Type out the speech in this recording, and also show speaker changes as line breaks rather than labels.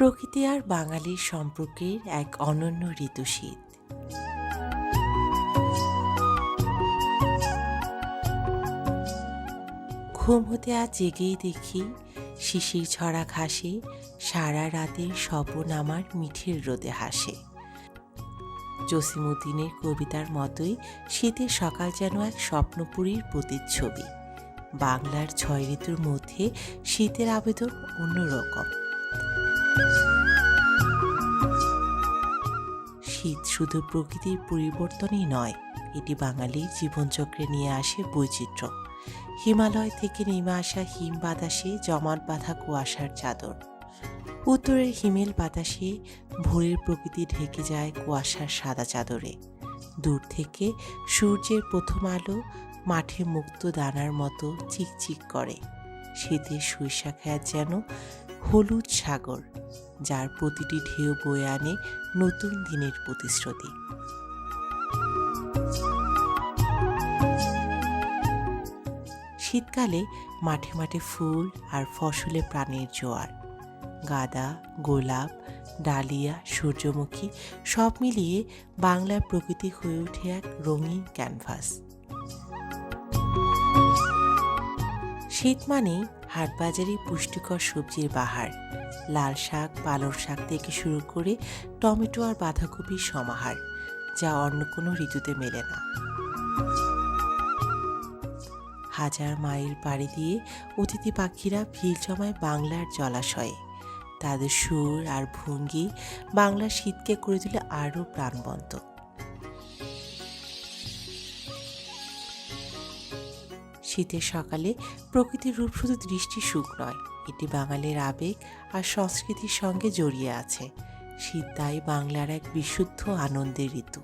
প্রকৃতি আর বাঙালির সম্পর্কের এক অনন্য ঋতু শীত। ঘুম হতে আজ জেগেই দেখি শিশির ছড়া ঘাসে সারা রাতের স্বপন আমার মিঠির রোদে হাসে। জসিমউদ্দিনের কবিতার মতোই শীতের সকাল যেন এক স্বপ্নপুরীর প্রতিচ্ছবি। বাংলার ৬ ঋতুর মধ্যে শীতের আবেদন অন্যরকম। শীত শুধু প্রকৃতির পরিবর্তনই নয়, এটি বাঙালির জীবনচক্রে নিয়ে আসে বৈচিত্র্য। হিমালয় থেকে নেমে আসা হিম বাতাসে জমাট বাঁধা কুয়াশার চাদর, উত্তরের হিমেল বাতাসে ভোরের প্রকৃতি ঢেকে যায় কুয়াশার সাদা চাদরে। দূর থেকে সূর্যের প্রথম আলো মাঠে মুক্ত দানার মতো চিকচিক করে। শীতের সরিষাখায়াত যেন হলুদ সাগর, যার প্রতিটি ঢেউ বয়ে আনে নতুন দিনের প্রতিশ্রুতি। শীতকালে মাঠে মাঠে ফুল আর ফসলে প্রাণের জোয়ার। গাঁদা, গোলাপ, ডালিয়া, সূর্যমুখী সব মিলিয়ে বাংলার প্রকৃতি হয়ে ওঠে এক রঙিন ক্যানভাস। শীত মানেই হাটবাজারে পুষ্টিকর সবজির বাহার। লাল শাক, পালং শাক থেকে শুরু করে টমেটো আর বাঁধাকপির সমাহার, যা অন্য কোনো ঋতুতে মেলে না। হাজার মাইল পাড়ি দিয়ে অতিথি পাখিরা ভিড় জমায় বাংলার জলাশয়ে। তাদের সুর আর ভঙ্গি বাংলার শীতকে করে তোলে আরও প্রাণবন্ত। শীতের সকালে প্রকৃতির রূপ শুধু দৃষ্টি সুখ নয়, এটি বাঙালির আবেগ আর সংস্কৃতির সঙ্গে জড়িয়ে আছে। শীত তাই বাংলার এক বিশুদ্ধ আনন্দের ঋতু।